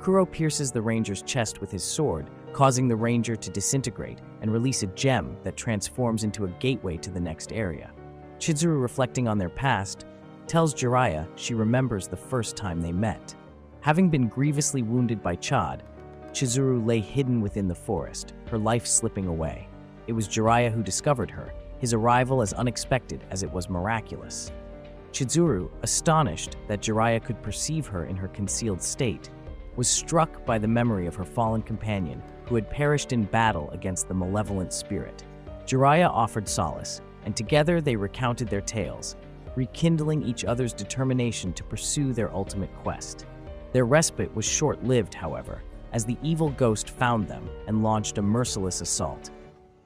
Kuro pierces the ranger's chest with his sword, causing the ranger to disintegrate and release a gem that transforms into a gateway to the next area. Chizuru, reflecting on their past, tells Jiraiya she remembers the first time they met. Having been grievously wounded by Chad, Chizuru lay hidden within the forest, her life slipping away. It was Jiraiya who discovered her, his arrival as unexpected as it was miraculous. Chizuru, astonished that Jiraiya could perceive her in her concealed state, was struck by the memory of her fallen companion who had perished in battle against the malevolent spirit. Jiraiya offered solace, and together they recounted their tales, rekindling each other's determination to pursue their ultimate quest. Their respite was short-lived, however, as the evil ghost found them and launched a merciless assault.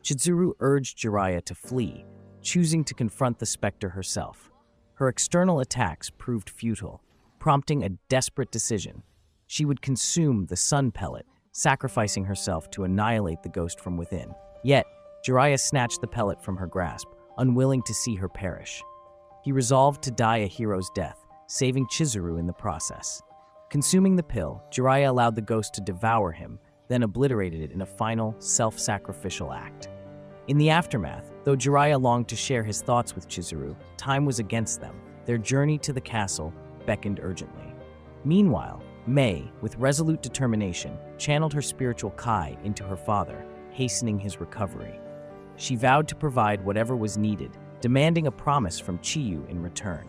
Chizuru urged Jiraiya to flee, choosing to confront the specter herself. Her external attacks proved futile, prompting a desperate decision. She would consume the sun pellet, sacrificing herself to annihilate the ghost from within. Yet, Jiraiya snatched the pellet from her grasp, unwilling to see her perish. He resolved to die a hero's death, saving Chizuru in the process. Consuming the pill, Jiraiya allowed the ghost to devour him, then obliterated it in a final, self-sacrificial act. In the aftermath, though Jiraiya longed to share his thoughts with Chizuru, time was against them. Their journey to the castle beckoned urgently. Meanwhile, Mei, with resolute determination, channeled her spiritual Kai into her father, hastening his recovery. She vowed to provide whatever was needed, demanding a promise from Chiyu in return.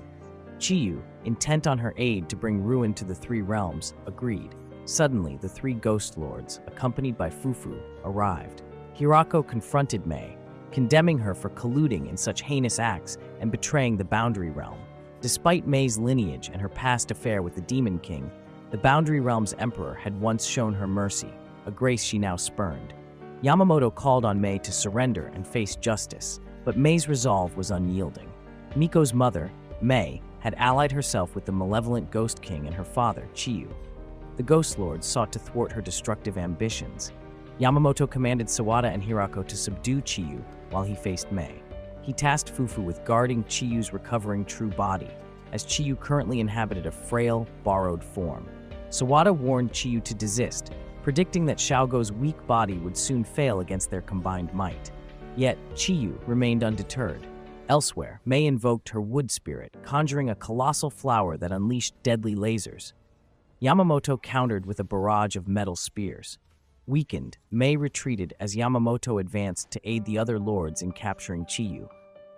Chiyu, intent on her aid to bring ruin to the three realms, agreed. Suddenly, the three ghost lords, accompanied by Fufu, arrived. Hirako confronted Mei, condemning her for colluding in such heinous acts and betraying the Boundary Realm. Despite Mei's lineage and her past affair with the Demon King, the Boundary Realm's emperor had once shown her mercy, a grace she now spurned. Yamamoto called on Mei to surrender and face justice, but Mei's resolve was unyielding. Miko's mother, Mei, had allied herself with the malevolent Ghost King and her father, Chiyu. The Ghost Lords sought to thwart her destructive ambitions. Yamamoto commanded Sawada and Hirako to subdue Chiyu while he faced Mei. He tasked Fufu with guarding Chiyu's recovering true body, as Chiyu currently inhabited a frail, borrowed form. Sawada warned Chiyu to desist, predicting that Xiaogo's weak body would soon fail against their combined might. Yet, Chiyu remained undeterred. Elsewhere, Mei invoked her wood spirit, conjuring a colossal flower that unleashed deadly lasers. Yamamoto countered with a barrage of metal spears. Weakened, Mei retreated as Yamamoto advanced to aid the other lords in capturing Chiyu.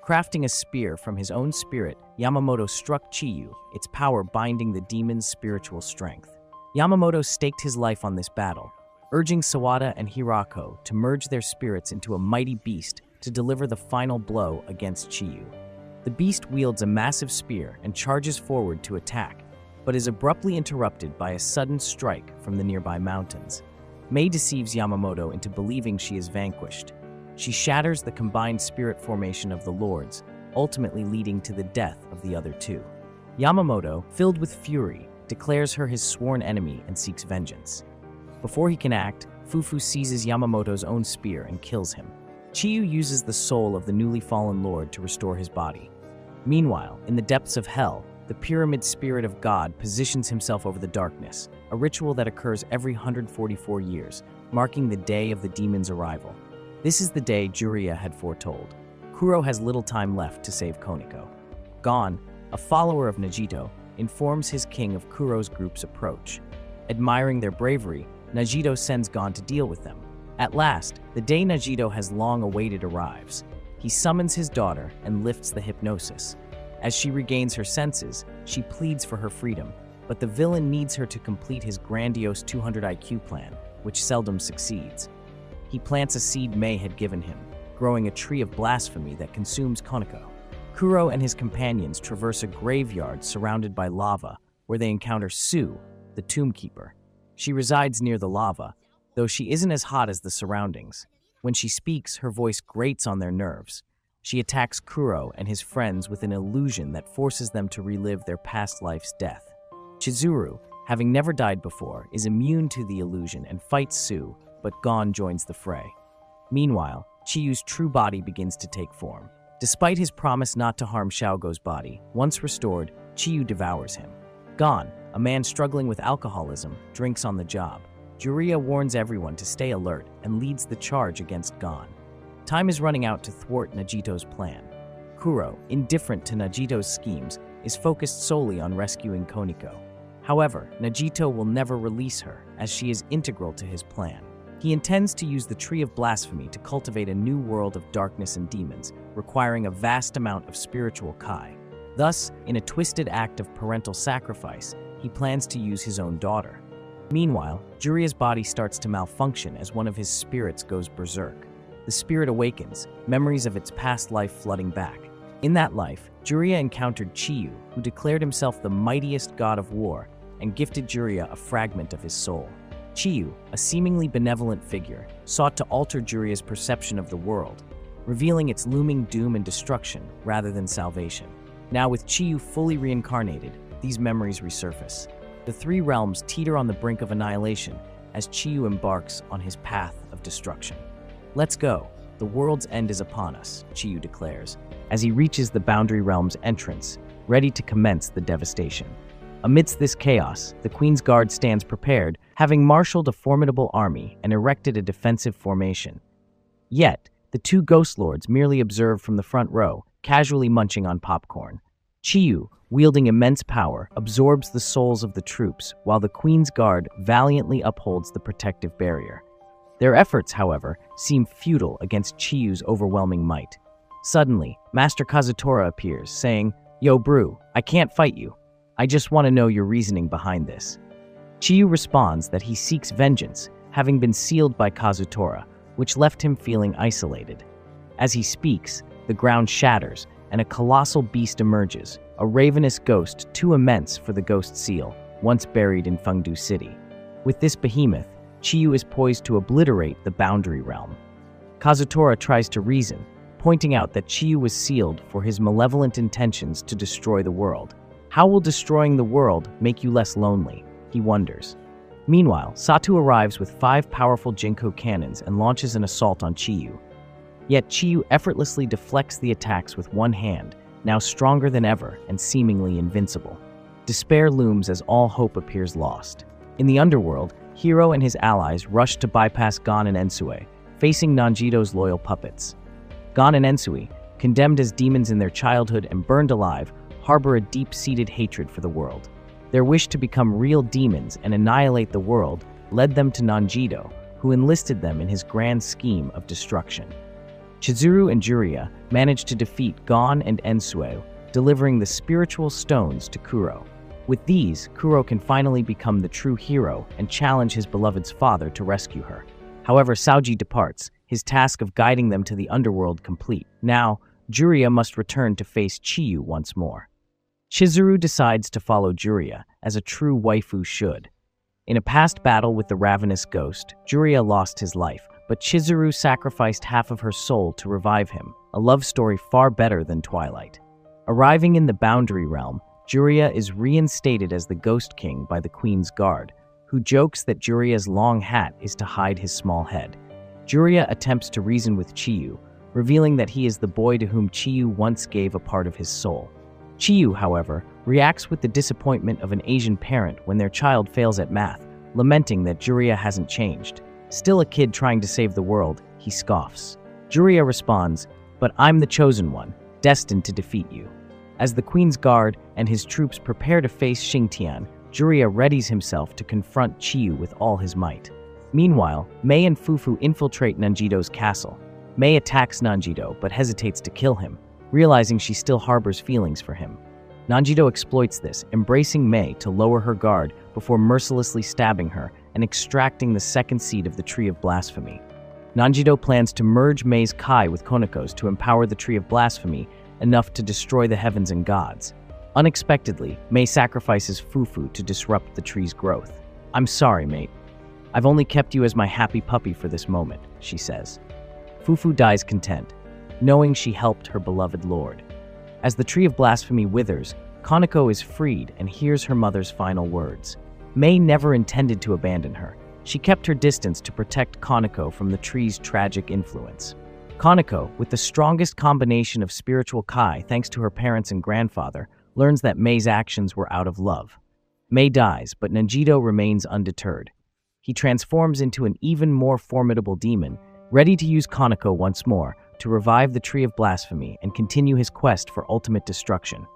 Crafting a spear from his own spirit, Yamamoto struck Chiyu, its power binding the demon's spiritual strength. Yamamoto staked his life on this battle, urging Sawada and Hirako to merge their spirits into a mighty beast to deliver the final blow against Chiyu. The beast wields a massive spear and charges forward to attack, but is abruptly interrupted by a sudden strike from the nearby mountains. Mei deceives Yamamoto into believing she is vanquished. She shatters the combined spirit formation of the lords, ultimately leading to the death of the other two. Yamamoto, filled with fury, declares her his sworn enemy and seeks vengeance. Before he can act, Fufu seizes Yamamoto's own spear and kills him. Chiyu uses the soul of the newly fallen lord to restore his body. Meanwhile, in the depths of hell, the Pyramid Spirit of God positions himself over the darkness, a ritual that occurs every 144 years, marking the day of the demon's arrival. This is the day Jiraiya had foretold. Kuro has little time left to save Koniko. Gon, a follower of Najito, informs his king of Kuro's group's approach. Admiring their bravery, Najito sends Gon to deal with them. At last, the day Najito has long awaited arrives. He summons his daughter and lifts the hypnosis. As she regains her senses, she pleads for her freedom, but the villain needs her to complete his grandiose 200 IQ plan, which seldom succeeds. He plants a seed Mei had given him, growing a tree of blasphemy that consumes Koniko. Kuro and his companions traverse a graveyard surrounded by lava, where they encounter Sue, the Tomb Keeper. She resides near the lava, though she isn't as hot as the surroundings. When she speaks, her voice grates on their nerves. She attacks Kuro and his friends with an illusion that forces them to relive their past life's death. Chizuru, having never died before, is immune to the illusion and fights Sue, but Gon joins the fray. Meanwhile, Chiyu's true body begins to take form. Despite his promise not to harm Xiaogo's body, once restored, Chiyu devours him. Gon, a man struggling with alcoholism, drinks on the job. Jiraiya warns everyone to stay alert and leads the charge against Gon. Time is running out to thwart Nagito's plan. Kuro, indifferent to Nagito's schemes, is focused solely on rescuing Koniko. However, Nagito will never release her, as she is integral to his plan. He intends to use the Tree of Blasphemy to cultivate a new world of darkness and demons, requiring a vast amount of spiritual Kai. Thus, in a twisted act of parental sacrifice, he plans to use his own daughter. Meanwhile, Jiraiya's body starts to malfunction as one of his spirits goes berserk. The spirit awakens, memories of its past life flooding back. In that life, Jiraiya encountered Chiyu, who declared himself the mightiest god of war, and gifted Jiraiya a fragment of his soul. Chiyu, a seemingly benevolent figure, sought to alter Jiraiya's perception of the world, revealing its looming doom and destruction rather than salvation. Now with Chiyu fully reincarnated, these memories resurface. The three realms teeter on the brink of annihilation as Chiyu embarks on his path of destruction. "Let's go. The world's end is upon us," Chiyu declares, as he reaches the Boundary Realm's entrance, ready to commence the devastation. Amidst this chaos, the Queen's Guard stands prepared, having marshaled a formidable army and erected a defensive formation. Yet, the two Ghost Lords merely observe from the front row, casually munching on popcorn. Chiyu, wielding immense power, absorbs the souls of the troops, while the Queen's Guard valiantly upholds the protective barrier. Their efforts, however, seem futile against Chiyu's overwhelming might. Suddenly, Master Kazutora appears, saying, "Yo, Brew, I can't fight you. I just want to know your reasoning behind this." Chiyu responds that he seeks vengeance, having been sealed by Kazutora, which left him feeling isolated. As he speaks, the ground shatters, and a colossal beast emerges, a ravenous ghost too immense for the ghost seal, once buried in Fengdu City. With this behemoth, Chiyu is poised to obliterate the Boundary Realm. Kazutora tries to reason, pointing out that Chiyu was sealed for his malevolent intentions to destroy the world. How will destroying the world make you less lonely? He wonders. Meanwhile, Satu arrives with 5 powerful Jinko cannons and launches an assault on Chiyu. Yet Chiyu effortlessly deflects the attacks with one hand, now stronger than ever and seemingly invincible. Despair looms as all hope appears lost. In the underworld, Hiro and his allies rush to bypass Gon and Ensue, facing Nanjito's loyal puppets. Gon and Ensue, condemned as demons in their childhood and burned alive, harbor a deep-seated hatred for the world. Their wish to become real demons and annihilate the world led them to Nanjito, who enlisted them in his grand scheme of destruction. Chizuru and Jiraiya managed to defeat Gon and Ensue, delivering the spiritual stones to Kuro. With these, Kuro can finally become the true hero and challenge his beloved's father to rescue her. However, Saoji departs, his task of guiding them to the underworld complete. Now, Jiraiya must return to face Chiyu once more. Chizuru decides to follow Jiraiya, as a true waifu should. In a past battle with the ravenous ghost, Jiraiya lost his life, but Chizuru sacrificed half of her soul to revive him, a love story far better than Twilight. Arriving in the Boundary Realm, Jiraiya is reinstated as the Ghost King by the Queen's Guard, who jokes that Jiraiya's long hat is to hide his small head. Jiraiya attempts to reason with Chiyu, revealing that he is the boy to whom Chiyu once gave a part of his soul. Chiyu, however, reacts with the disappointment of an Asian parent when their child fails at math, lamenting that Jiraiya hasn't changed. Still a kid trying to save the world, he scoffs. Jiraiya responds, "But I'm the chosen one, destined to defeat you." As the Queen's Guard and his troops prepare to face Xingtian, Jiraiya readies himself to confront Chiyu with all his might. Meanwhile, Mei and Fufu infiltrate Nanjito's castle. Mei attacks Nanjito but hesitates to kill him, realizing she still harbors feelings for him. Nanjito exploits this, embracing Mei to lower her guard before mercilessly stabbing her and extracting the second seed of the Tree of Blasphemy. Nanjito plans to merge Mei's Kai with Konoko's to empower the Tree of Blasphemy enough to destroy the heavens and gods. Unexpectedly, Mei sacrifices Fufu to disrupt the tree's growth. "I'm sorry, mate. I've only kept you as my happy puppy for this moment," she says. Fufu dies content, knowing she helped her beloved lord. As the Tree of Blasphemy withers, Konoko is freed and hears her mother's final words. Mei never intended to abandon her. she kept her distance to protect Kaneko from the tree's tragic influence. Kaneko, with the strongest combination of spiritual Kai thanks to her parents and grandfather, learns that Mei's actions were out of love. Mei dies, but Nanjito remains undeterred. He transforms into an even more formidable demon, ready to use Kaneko once more to revive the Tree of Blasphemy and continue his quest for ultimate destruction.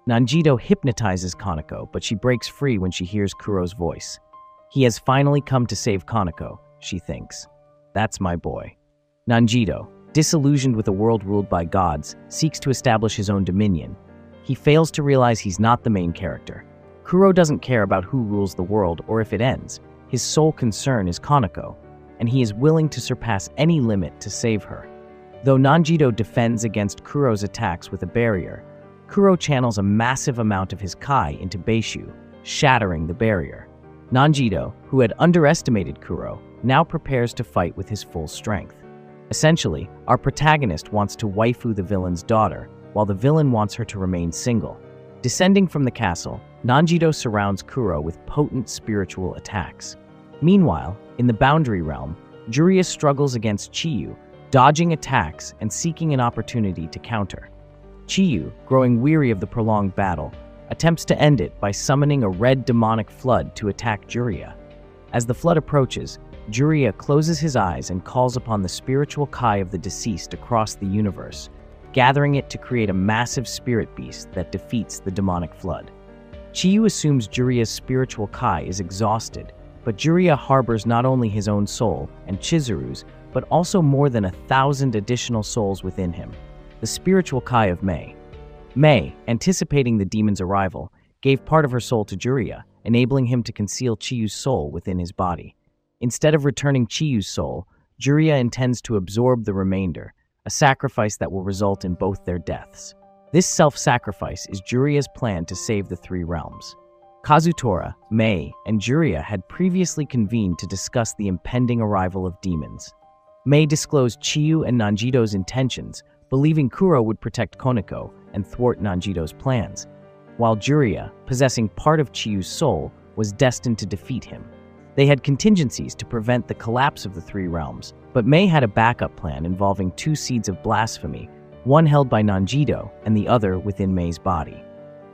Nanjito hypnotizes Kaneko, but she breaks free when she hears Kuro's voice. He has finally come to save Kaneko, she thinks. That's my boy. Nanjito, disillusioned with a world ruled by gods, seeks to establish his own dominion. He fails to realize he's not the main character. Kuro doesn't care about who rules the world or if it ends. His sole concern is Kaneko, and he is willing to surpass any limit to save her. Though Nanjito defends against Kuro's attacks with a barrier, Kuro channels a massive amount of his Kai into Beishu, shattering the barrier. Nanjito, who had underestimated Kuro, now prepares to fight with his full strength. Essentially, our protagonist wants to waifu the villain's daughter, while the villain wants her to remain single. Descending from the castle, Nanjito surrounds Kuro with potent spiritual attacks. Meanwhile, in the Boundary Realm, Juria struggles against Chiyu, dodging attacks and seeking an opportunity to counter. Chiyu, growing weary of the prolonged battle, attempts to end it by summoning a red demonic flood to attack Juria. As the flood approaches, Juria closes his eyes and calls upon the spiritual Kai of the deceased across the universe, gathering it to create a massive spirit beast that defeats the demonic flood. Chiyu assumes Juria's spiritual Kai is exhausted, but Juria harbors not only his own soul and Chizuru's, but also more than 1,000 additional souls within him, the spiritual Kai of Mei. Mei, anticipating the demon's arrival, gave part of her soul to Juria, enabling him to conceal Chiyu's soul within his body. Instead of returning Chiyu's soul, Juria intends to absorb the remainder, a sacrifice that will result in both their deaths. This self-sacrifice is Juria's plan to save the three realms. Kazutora, Mei, and Juria had previously convened to discuss the impending arrival of demons. Mei disclosed Chiyu and Nanjito's intentions, believing Kuro would protect Kaneko and thwart Nanjito's plans, while Juria, possessing part of Chiyu's soul, was destined to defeat him. They had contingencies to prevent the collapse of the three realms, but Mei had a backup plan involving two seeds of blasphemy, one held by Nanjito and the other within Mei's body.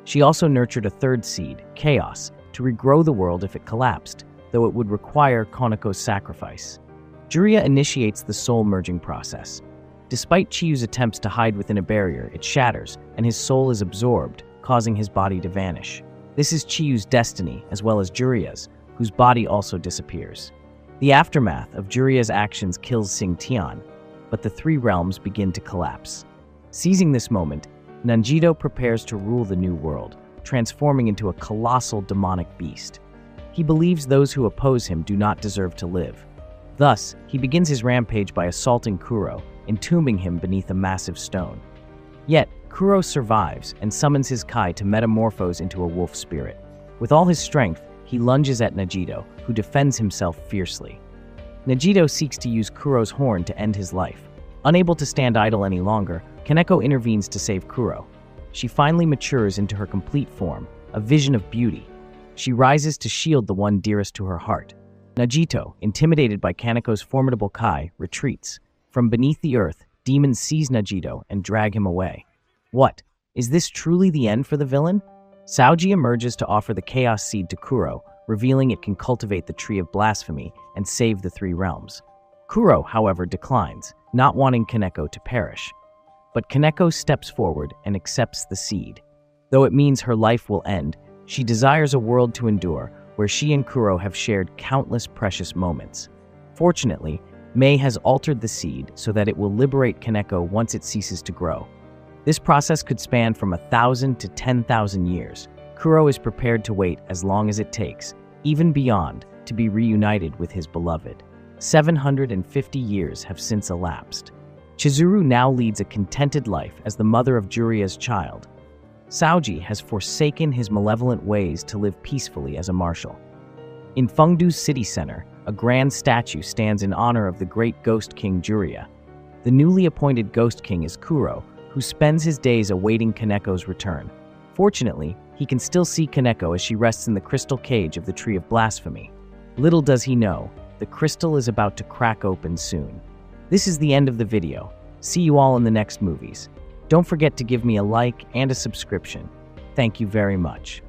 She also nurtured a third seed, Chaos, to regrow the world if it collapsed, though it would require Kaneko's sacrifice. Juria initiates the soul-merging process. Despite Chiyu's attempts to hide within a barrier, it shatters, and his soul is absorbed, causing his body to vanish. This is Chiyu's destiny, as well as Juria's, whose body also disappears. The aftermath of Juria's actions kills Xingtian, but the three realms begin to collapse. Seizing this moment, Nanjito prepares to rule the new world, transforming into a colossal demonic beast. He believes those who oppose him do not deserve to live. Thus, he begins his rampage by assaulting Kuro, entombing him beneath a massive stone. Yet, Kuro survives and summons his Kai to metamorphose into a wolf spirit. With all his strength, he lunges at Nanjito, who defends himself fiercely. Nanjito seeks to use Kuro's horn to end his life. Unable to stand idle any longer, Kaneko intervenes to save Kuro. She finally matures into her complete form, a vision of beauty. She rises to shield the one dearest to her heart. Nanjito, intimidated by Kaneko's formidable Kai, retreats. From beneath the earth, demons seize Nanjito and drag him away. What? Is this truly the end for the villain? Saoji emerges to offer the Chaos Seed to Kuro, revealing it can cultivate the Tree of Blasphemy and save the three realms. Kuro, however, declines, not wanting Kaneko to perish. But Kaneko steps forward and accepts the seed. Though it means her life will end, she desires a world to endure where she and Kuro have shared countless precious moments. Fortunately, Mei has altered the seed so that it will liberate Kaneko once it ceases to grow. This process could span from 1,000 to 10,000 years. Kuro is prepared to wait as long as it takes, even beyond, to be reunited with his beloved. 750 years have since elapsed. Chizuru now leads a contented life as the mother of Juria's child. Saoji has forsaken his malevolent ways to live peacefully as a marshal. In Fengdu's city center, a grand statue stands in honor of the great Ghost King Juria. The newly appointed Ghost King is Kuro, who spends his days awaiting Kaneko's return. Fortunately, he can still see Kaneko as she rests in the crystal cage of the Tree of Blasphemy. Little does he know, The crystal is about to crack open soon. This is the end of the video. See you all in the next movies. Don't forget to give me a like and a subscription. Thank you very much.